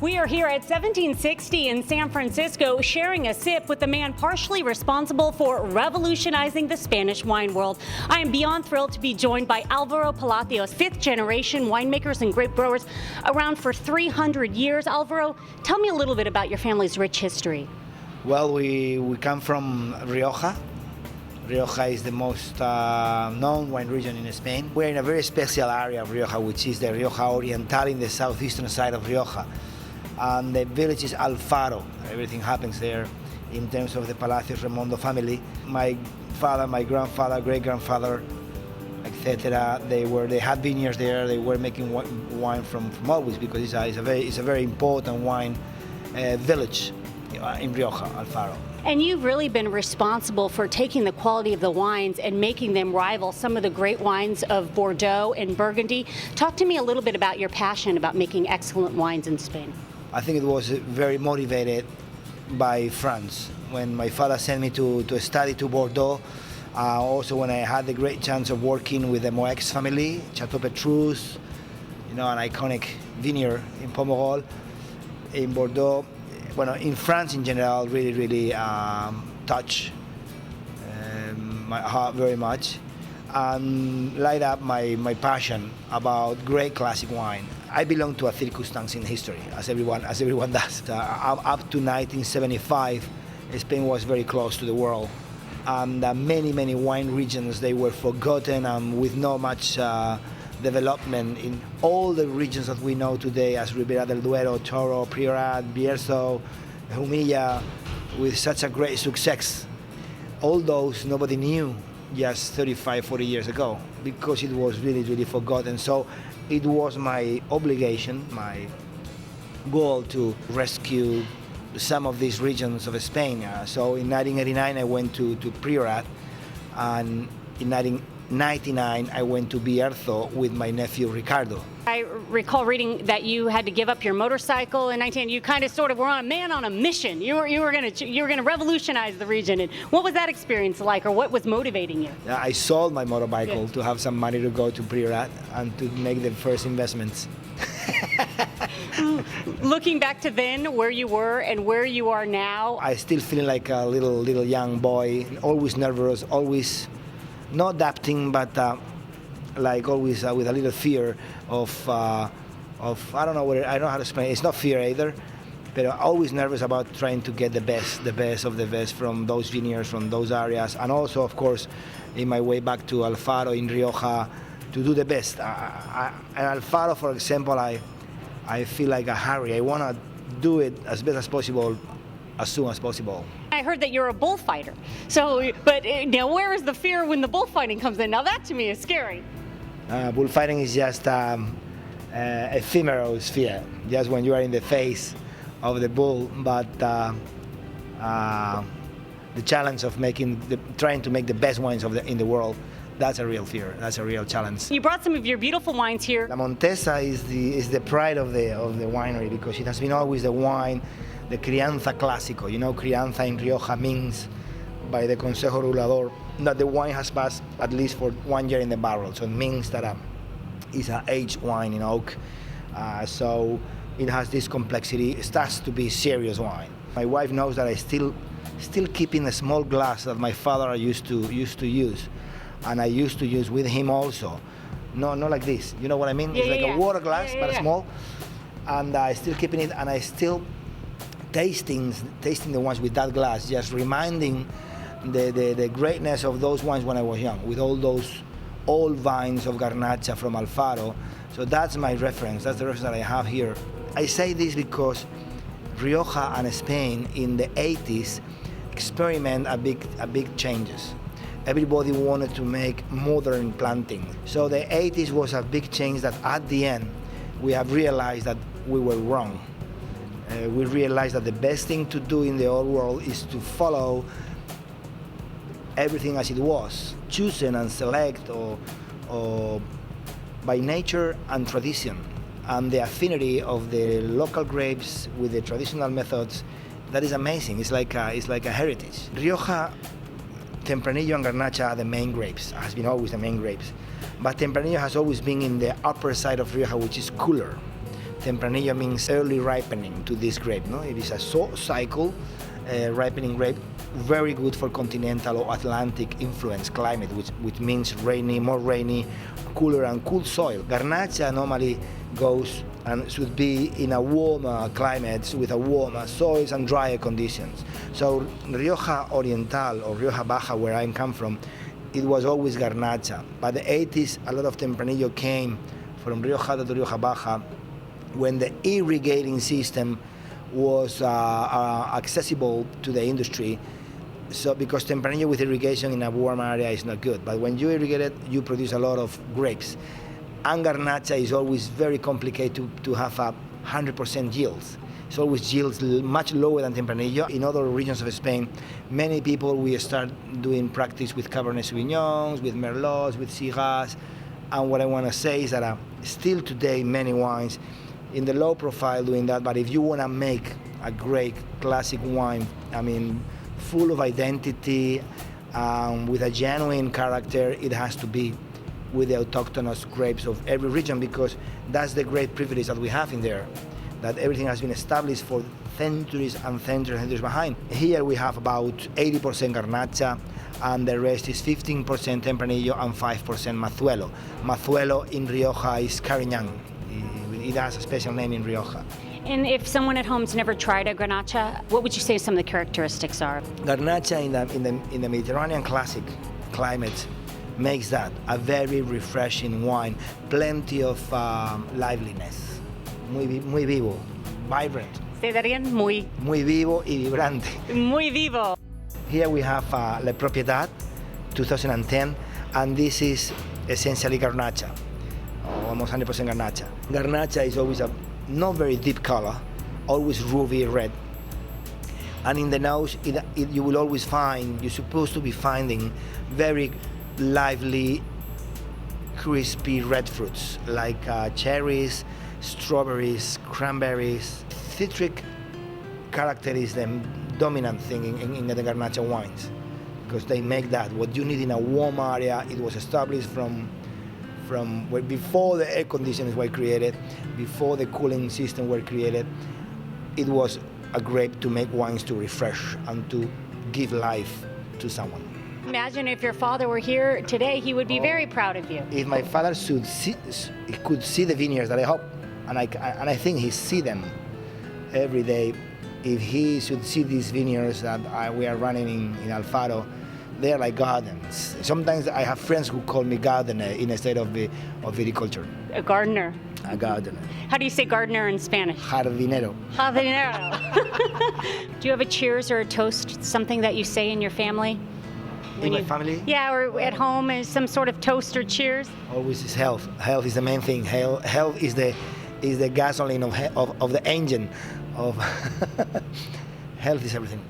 We are here at 1760 in San Francisco, sharing a sip with the man partially responsible for revolutionizing the Spanish wine world. I am beyond thrilled to be joined by Alvaro Palacios, fifth-generation winemakers and grape growers around for 300 years. Alvaro, tell me a little bit about your family's rich history. Well, we come from Rioja. Rioja is the most known wine region in Spain. We're in a very special area of Rioja, which is the Rioja Oriental in the southeastern side of Rioja. And the village is Alfaro. Everything happens there in terms of the Palacios Remondo family. My father, my grandfather, great-grandfather, etc. They had vineyards there. They were making wine from always, because it's a very important wine village in Rioja, Alfaro. And you've really been responsible for taking the quality of the wines and making them rival some of the great wines of Bordeaux and Burgundy. Talk to me a little bit about your passion about making excellent wines in Spain. I think it was very motivated by France. When my father sent me to study to Bordeaux, also when I had the great chance of working with the Monique family, Chateau Petrus, an iconic vineyard in Pomerol, in Bordeaux. Well, in France in general, really touched my heart very much, and light up my passion about great classic wine. I belong to a circumstance in history, as everyone does. Up to 1975, Spain was very close to the world, and many wine regions, they were forgotten and with no much development in all the regions that we know today as Ribera del Duero, Toro, Priorat, Bierzo, Humilla, with such a great success. All those nobody knew just 35, 40 years ago, because it was really forgotten. So it was my obligation, my goal, to rescue some of these regions of Spain. So in 1989 I went to Priorat, and in 1999 I went to Bierzo with my nephew Ricardo. I recall reading that you had to give up your motorcycle in 19. You kind of sort of were on a mission. You were going to revolutionize the region. And what was that experience like, or what was motivating you? I sold my motorcycle to have some money to go to Priorat and to make the first investments. Looking back to then, where you were and where you are now, I still feel like a little young boy, always nervous, always not adapting, but like always with a little fear of I don't know how to explain it. It's not fear either, but always nervous about trying to get the best of the best from those vineyards, from those areas, and also, of course, in my way back to Alfaro in Rioja, to do the best. And Alfaro, for example, I feel like a hurry. I want to do it as best as possible, as soon as possible. I heard that you're a bullfighter. But now where is the fear when the bullfighting comes in? Now that to me is scary. Bullfighting is just ephemeral fear, just when you are in the face of the bull. But the challenge of trying to make the best wines in the world, that's a real fear. That's a real challenge. You brought some of your beautiful wines here. La Montesa is the pride of the winery, because it has been always the wine, the crianza clásico. Crianza in Rioja means, by the Consejo Regulador, that the wine has passed at least for 1 year in the barrel. So it means that it's an aged wine in oak. So it has this complexity. It starts to be serious wine. My wife knows that I still keep in a small glass that my father used to use, and I used to use with him also. No, not like this. You know what I mean? It's like a water glass, but small. And I still keeping it, and I still tasting the wines with that glass, just reminding the greatness of those wines when I was young, with all those old vines of Grenache from Alfaro. So that's my reference. That's the reference that I have here. I say this because Rioja and Spain in the 80s experiment a big changes. Everybody wanted to make modern planting. So the 80s was a big change that at the end we have realized that we were wrong. We realized that the best thing to do in the old world is to follow everything as it was, chosen and select or by nature and tradition, and the affinity of the local grapes with the traditional methods. That is amazing. It's like a heritage. Rioja, Tempranillo and Grenache are the main grapes. Has been always the main grapes, but Tempranillo has always been in the upper side of Rioja, which is cooler. Tempranillo means early ripening to this grape. No, it is a cycle ripening grape, very good for continental or Atlantic influence climate, which means rainy, more rainy, cooler and cool soil. Garnacha normally goes and should be in a warmer climate with a warmer soils and drier conditions. So Rioja Oriental or Rioja Baja, where I come from, it was always Garnacha. By the 80s, a lot of Tempranillo came from Rioja to Rioja Baja when the irrigating system was accessible to the industry. So because Tempranillo with irrigation in a warm area is not good, but when you irrigate it, you produce a lot of grapes. And Garnacha is always very complicated to have a 100% yields. It always yields much lower than Tempranillo. In other regions of Spain, many people we start doing practice with Cabernet Sauvignons, with Merlots, with Syrahs. And what I want to say is that still today many wines in the low profile doing that, but if you want to make a great classic wine, I mean, full of identity, with a genuine character, it has to be with the autochthonous grapes of every region, because that's the great privilege that we have in there, that everything has been established for centuries and centuries and centuries behind. Here we have about 80% Garnacha, and the rest is 15% Tempranillo and 5% Mazuelo. Mazuelo in Rioja is Carignan. It has a special name in Rioja. And if someone at home's never tried a Grenache, what would you say some of the characteristics are? Garnacha in the Mediterranean classic climate makes that a very refreshing wine, plenty of liveliness, muy vivo, vibrant. Say that again, muy Vivo y vibrante. Muy vivo. Here we have La Propiedad, 2010, and this is essentially Garnacha, almost 100% Garnacha. Garnacha is always a not very deep color, always ruby red. And in the nose, you will always find, you're supposed to be finding very lively, crispy red fruits like cherries, strawberries, cranberries. Citric character is the dominant thing in the Garnacha wines, because they make that. What you need in a warm area, it was established from where before the air conditioners were created, before the cooling system were created. It was a grape to make wines to refresh and to give life to someone. Imagine if your father were here today, he would be very proud of you. If my father could see the vineyards, that I hope, and I think he see them every day. If he should see these vineyards that we are running in Alfaro, they are like gardens. Sometimes I have friends who call me gardener instead of viticulture. A gardener. A gardener. How do you say gardener in Spanish? Jardinero. Jardinero. Do you have a cheers or a toast, something that you say in your family? In my family? Yeah, or at home, is some sort of toast or cheers? Always is health. Health is the main thing. Health is the gasoline of the engine. Health is everything.